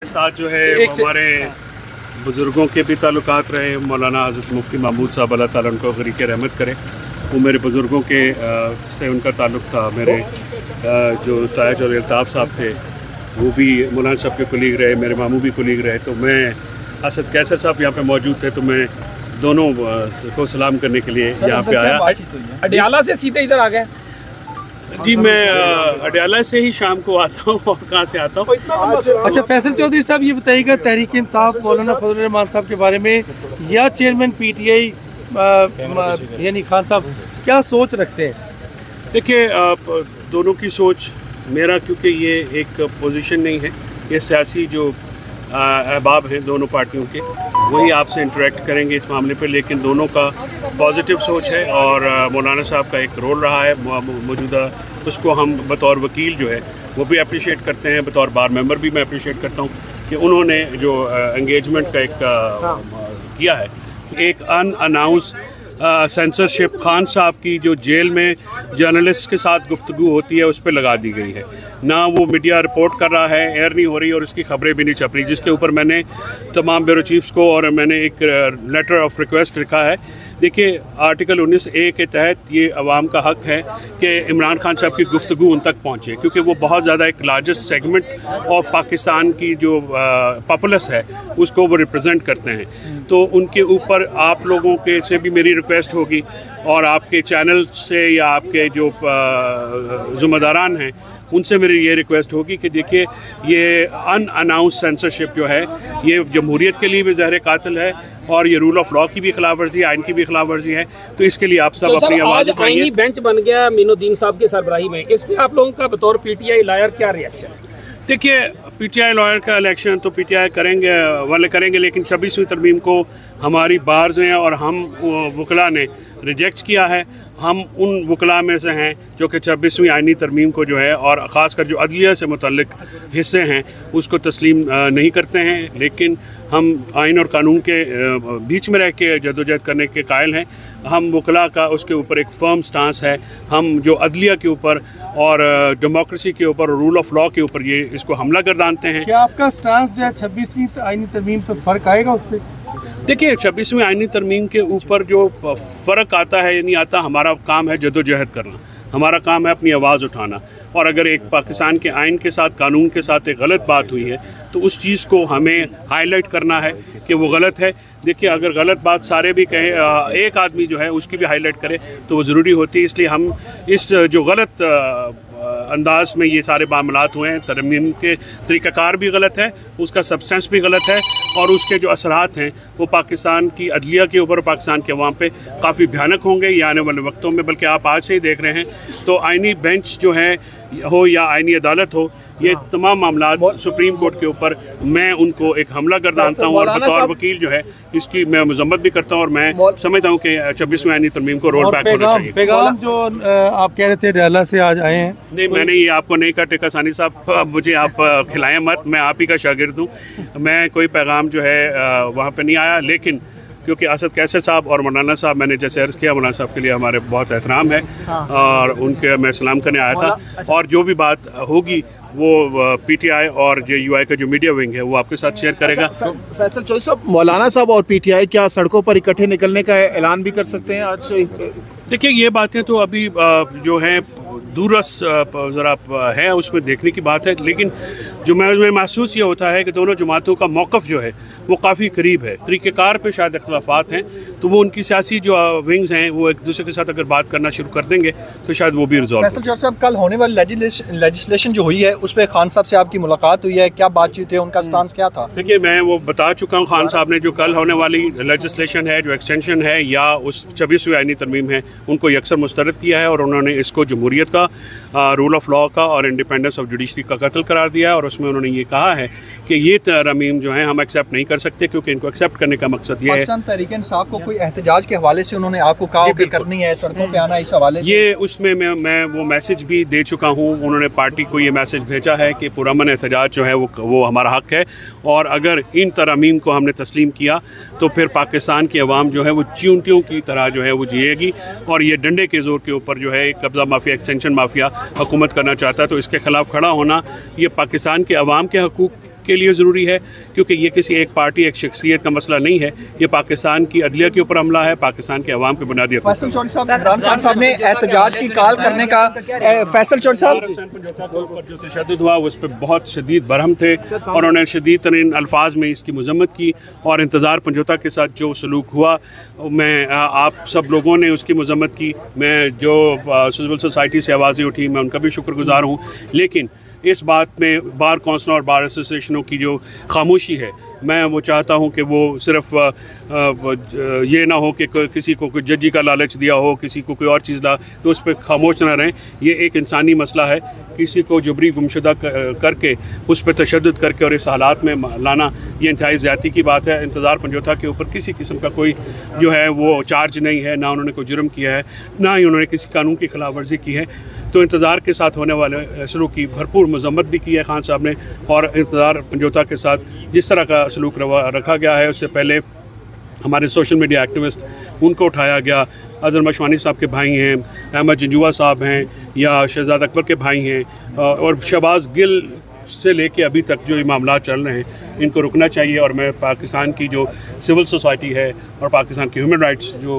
साथ जो है हमारे बुज़ुर्गों के भी ताल्लुकात रहे। मौलाना हज़रत मुफ्ती महमूद साहब अल्लाह ताला उनको ग़रीक़ रहमत करे, वो मेरे बुज़ुर्गों के से उनका ताल्लुक़ था। मेरे जो ताज और अल्ताफ़ साहब थे वो भी मौलाना साहब के कुलीग रहे, मेरे मामू भी कुलीग रहे। तो मैं असद कैसर साहब यहाँ पे मौजूद थे, तो मैं दोनों को सलाम करने के लिए यहाँ पे आया। अडियाला से सीधे इधर आ गए जी, मैं अडियाला से ही शाम को आता हूँ। और कहाँ से आता हूँ? अच्छा फैसल चौधरी साहब, ये बताइएगा तहरीक इंसाफ मौलाना फजल रहमान साहब के बारे में या चेयरमैन PTI यानी खान साहब क्या सोच रखते हैं? देखिए, दोनों की सोच, मेरा क्योंकि ये एक पोजीशन नहीं है, ये सियासी जो अहबाब हैं दोनों पार्टियों के, वही आपसे इंटरेक्ट करेंगे इस मामले पे। लेकिन दोनों का पॉजिटिव सोच है और मौलाना साहब का एक रोल रहा है मौजूदा, उसको हम बतौर वकील जो है वो भी अप्रिशिएट करते हैं, बतौर बार मेंबर भी मैं अप्रिशिएट करता हूँ कि उन्होंने जो एंगेजमेंट का एक किया है। एक अनअनाउंस सेंसरशिप खान साहब की जो जेल में जर्नलिस्ट के साथ गुफ्तगू होती है उस पर लगा दी गई है, ना वो मीडिया रिपोर्ट कर रहा है, एयर नहीं हो रही और उसकी खबरें भी नहीं छप रही, जिसके ऊपर मैंने तमाम ब्यूरो चीफ्स को और मैंने एक लेटर ऑफ रिक्वेस्ट लिखा है। देखिए, आर्टिकल 19A के तहत ये अवाम का हक है कि इमरान खान साहब की गुफ्तगू उन तक पहुँचे, क्योंकि वो बहुत ज़्यादा एक लार्जेस्ट सेगमेंट ऑफ पाकिस्तान की जो पॉपुलस है उसको वो रिप्रेजेंट करते हैं। तो उनके ऊपर आप लोगों के से भी मेरी रिक्वेस्ट होगी और आपके चैनल से या आपके जो ज़िम्मेदारान हैं उनसे मेरी ये रिक्वेस्ट होगी कि देखिए, ये अनअनाउंस सेंसरशिप जो है ये जमहूरियत के लिए भी ज़हर कातिल है और ये रूल ऑफ लॉ की भी खिलाफ वर्जी है, आइन की भी खिलाफ वर्जी है। तो इसके लिए आप सब अपनी आवाज़ उठाइए। आईनी बेंच बन गया मीनुद्दीन साहब की सरबराही में, इस पर आप लोगों का बतौर PTI लॉयर क्या रिएक्शन है? देखिए, PTI लॉयर का इलेक्शन तो PTI करेंगे, लेकिन 26वीं तरमीम को हमारी बार्स हैं और हम वकला ने रिजेक्ट किया है। हम उन वकला में से हैं जो कि 26वीं आइनी तरमीम को जो है और ख़ासकर जो अदलिया से मुतल्लिक हिस्से हैं उसको तस्लीम नहीं करते हैं। लेकिन हम आइन और कानून के बीच में रह के जदोजहद करने के कायल हैं। हम वकला का उसके ऊपर एक फर्म स्टांस है। हम जो अदलिया के ऊपर और डेमोक्रेसी के ऊपर और रूल ऑफ लॉ के ऊपर ये इसको हमला गर्दानते हैं। क्या आपका स्टांस जो है 26वीं आइनी तरमीम पर फ़र्क आएगा उससे? देखिए, 26वीं आइनी तरमीम के ऊपर जो फ़र्क आता है या नहीं आता, हमारा काम है जदोजहद करना, हमारा काम है अपनी आवाज़ उठाना। और अगर एक पाकिस्तान के आइन के साथ, कानून के साथ एक गलत बात हुई है तो उस चीज़ को हमें हाईलाइट करना है कि वो गलत है। देखिए, अगर गलत बात सारे भी कहें, एक आदमी जो है उसकी भी हाईलाइट करे तो वो ज़रूरी होती है। इसलिए हम इस जो गलत अंदाज में ये सारे मामलात हुए हैं, तरमीम के तरीक़ाकार भी गलत है, उसका सब्सटेंस भी गलत है और उसके जो असरात हैं वो पाकिस्तान की अदलिया के ऊपर, पाकिस्तान के अवाम पे काफ़ी भयानक होंगे ये आने वाले वक्तों में। बल्कि आप आज से ही देख रहे हैं। तो आइनी बेंच जो है हो या आइनी अदालत हो, ये तमाम मामलात सुप्रीम कोर्ट के ऊपर मैं उनको एक हमला गर्दानता हूँ और बतौर वकील जो है इसकी मैं मजम्मत भी करता हूँ और मैं समझता हूँ कि 26वीं आइनी तरमीम को रोल बैक होना चाहिए। पैगाम जो आप कह रहे थे अडियाला से आज आए हैं? नहीं, मैंने ये आपको नहीं कहा टेका सानी साहब, मुझे आप खिलाएं मत, मैं आप ही का शागिर्द हूँ। मैं कोई पैगाम जो है वहाँ पर नहीं आया, लेकिन क्योंकि असद कैसर साहब और मौलाना साहब, मैंने जैसे अर्ज़ किया, मौलाना साहब के लिए हमारे बहुत एहतराम है और उनके मैं सलाम करने आया था। और जो भी बात होगी वो PTI और जो UI का जो मीडिया विंग है वो आपके साथ शेयर करेगा। फैसल चौधरी साहब, मौलाना साहब और PTI क्या सड़कों पर इकट्ठे निकलने का ऐलान भी कर सकते हैं आज से? देखिए, ये बातें तो अभी जो हैं दूरस ज़रा है, उसमें देखने की बात है। लेकिन जो मैं महसूस ये होता है कि दोनों जमातों का मौक़िफ़ जो है वो काफ़ी करीब है। तरीक़ेकार पे शायद इख्तलाफात हैं, तो वो उनकी सियासी जो विंग्स हैं वो एक दूसरे के साथ अगर बात करना शुरू कर देंगे तो शायद वो भी रिजॉल्व। फैसल चौधरी साहब, कल होने वाली लेजिस्लेशन जो हुई है उस पर खान साहब से आपकी मुलाकात हुई है, क्या बातचीत है, उनका स्टांस क्या था? देखिए, मैं वो बता चुका हूँ, खान साहब ने जो कल होने वाली लेजिस्लेशन है, जो एक्सटेंशन है या उस 26वीं आइनी तरमीम है, उनको यकसर मुस्तरद किया है और उन्होंने इसको जमहूरियत का, रूल ऑफ लॉ का और इंडिपेंडेंस ऑफ जुडिशरी का कत्ल करार दिया है। और उसमें उन्होंने ये कहा है कि ये तरमीम जो है हम एक्सेप्ट नहीं कर सकते, क्योंकि इनको एक्सेप्ट करने का मकसद ये है। पाकिस्तान तहरीक इंसाफ को कोई एहतजाज के हवाले से उन्होंने आपको कहा कि करनी है, सड़कों पे आना, इस हवाले से ये उसमें मैं वो मैसेज भी दे चुका हूँ। उन्होंने पार्टी को ये मैसेज भेजा है कि पुरअमन एहतजाज जो है वो हमारा हक है और अगर इन तरमीम को हमने तस्लीम किया तो फिर पाकिस्तान की अवाम जो है वो चींटियों की तरह जो है वो जिएगी और ये डंडे के ज़ोर के ऊपर जो है कब्ज़ा माफिया, एक्सटेंशन माफिया हुकूमत करना चाहता है। तो इसके ख़िलाफ़ खड़ा होना ये पाकिस्तान के अवाम के हकूक़ के लिए ज़रूरी है, क्योंकि ये किसी एक पार्टी एक शख्सियत का मसला नहीं है, ये पाकिस्तान की अदलिया के ऊपर हमला है, पाकिस्तान के अवाम के बुनियादी हक़। फैसल चौधरी साहब, इमरान खान साहब ने एहतजाज की कॉल करने का, फैसल चौधरी साहब जो तशद्दुद हुआ उस पर बहुत शदीद बरहम थे और उन्होंने शदीद तरीन अल्फाज में इसकी मजम्मत की, और इंतज़ार पंजोता के साथ जो सलूक हुआ, मैं आप सब लोगों ने उसकी मजम्मत की। मैं जो सिविल सोसाइटी से आवाज़ें उठी, मैं उनका भी शुक्रगुजार हूँ, लेकिन इस बात में बार कौंसिल और बार एसोसिएशनों की जो खामोशी है, मैं वो चाहता हूँ कि वो सिर्फ ये ना हो कि किसी को कोई जजी का लालच दिया हो, किसी को कोई और चीज़ ला, तो उस पर खामोश ना रहें। ये एक इंसानी मसला है, किसी को जबरी गुमशुदा करके उस पर तशद्दुद करके और इस हालात में लाना, ये इंतहाई ज़्यादती की बात है। इंतज़ार पंजोता के ऊपर किसी किस्म का कोई जो है वो चार्ज नहीं है, ना उन्होंने कोई जुर्म किया है, ना ही उन्होंने किसी कानून की खिलाफ वर्जी की है। तो इंतज़ार के साथ होने वाले सलूक की भरपूर मजम्मत भी की है खान साहब ने, और इंतज़ार पंजोता के साथ जिस तरह का सलूक रखा गया है, उससे पहले हमारे सोशल मीडिया एक्टिविस्ट उनको उठाया गया, अज़हर मशवानी साहब के भाई हैं, अहमद जंजुआ साहब हैं, या शहजाद अकबर के भाई हैं, और शहबाज गिल से लेके अभी तक जो ये मामला चल रहे हैं, इनको रुकना चाहिए। और मैं पाकिस्तान की जो सिविल सोसाइटी है और पाकिस्तान की ह्यूमन राइट्स जो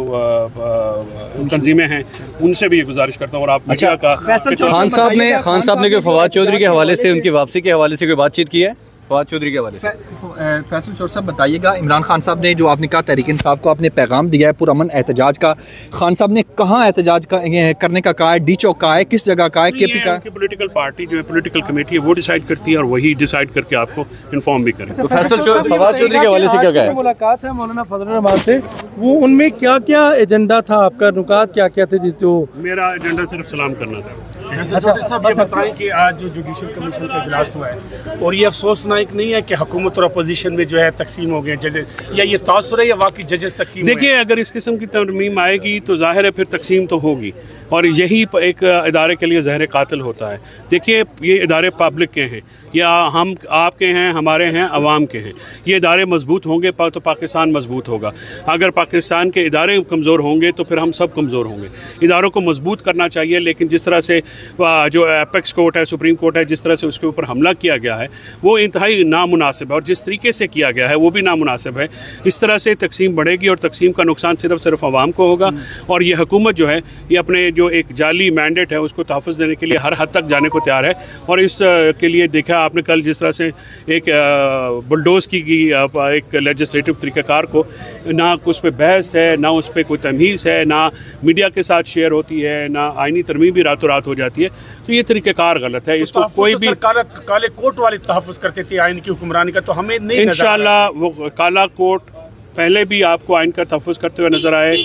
तंजीमें हैं, उनसे भी ये गुजारिश करता हूँ। और आप मीडिया का खान साहब ने कोई फवाद चौधरी के हवाले से, उनकी वापसी के हवाले से कोई बातचीत की है? फवाद चौधरी के हवाले से फैसल चौधरी साहब बताइएगा, इमरान खान साहब ने जो आपने कहा तहरीक इंसाफ को आपने पैगाम दिया है पुरअमन एहतजाज का, खान साहब ने कहाँ एहतजाज करने का कहा है? डी चौक का है, किस जगह का है? केपी का है? पॉलिटिकल पार्टी जो है, पॉलिटिकल कमेटी है, वो डिसाइड करती है और वही डिसाइड करके आपको इन्फॉर्म भी करें। तो फवाद चौधरी के हवाले से क्या कहा? मुलाकात है मौलाना फजल रहमान से, वो उनमें क्या क्या एजेंडा था आपका, नुकात क्या क्या थे? जो मेरा एजेंडा सिर्फ सलाम करना था। चौधरी साहब ये बताएं कि आज जो जुडिशल कमीशन का इजलास हुआ है, और ये अफसोसनाक नहीं है कि हुकूमत और अपोजिशन में जो है तकसीम हो गए जजेस, या ये तासुर है या वाकई जजेस तकसीम? देखिए, अगर इस किस्म की तरमीम आएगी तो जाहिर है फिर तकसीम तो होगी, और यही एक इदारे के लिए जहर कातिल होता है। देखिए, ये इदारे पब्लिक के हैं, या हम आपके हैं, हमारे हैं, अवाम के हैं। ये इदारे मजबूत होंगे तो पाकिस्तान मजबूत होगा। अगर पाकिस्तान के इदारे कमज़ोर होंगे तो फिर हम सब कमज़ोर होंगे। इदारों को मजबूत करना चाहिए, लेकिन जिस तरह से जो एपेक्स कोर्ट है, सुप्रीम कोर्ट है, जिस तरह से उसके ऊपर हमला किया गया है, वो इंतहाई नामुनासिब है, और जिस तरीके से किया गया है वो भी नामुनासिब है। इस तरह से तकसीम बढ़ेगी और तकसीम का नुकसान सिर्फ अवाम को होगा। और ये हुकूमत जो है, ये अपने जो एक जाली मैंडेट है उसको तहफ़्फ़ुज़ देने के लिए हर हद तक जाने को तैयार है। और इस के लिए देखा आपने कल जिस तरह से एक बुलडोज़ की गई एक लेजिस्लेटिव तरीक़ाकार को, ना उस पर बहस है, ना उस पर कोई तमीज़ है, ना मीडिया के साथ शेयर होती है, ना आइनी तरमीम भी रातों रात हो जाती है। तो ये तरीक़ाकार गलत है। इसको कोई भी काले कोट वाले तहफ़्फ़ुज़ करते थे आइन की हुक्मरानी का, तो हमें नहीं, इंशाअल्लाह वो काला कोट पहले भी आपको आइन का तहफ़्फ़ुज़ करते हुए नज़र आए।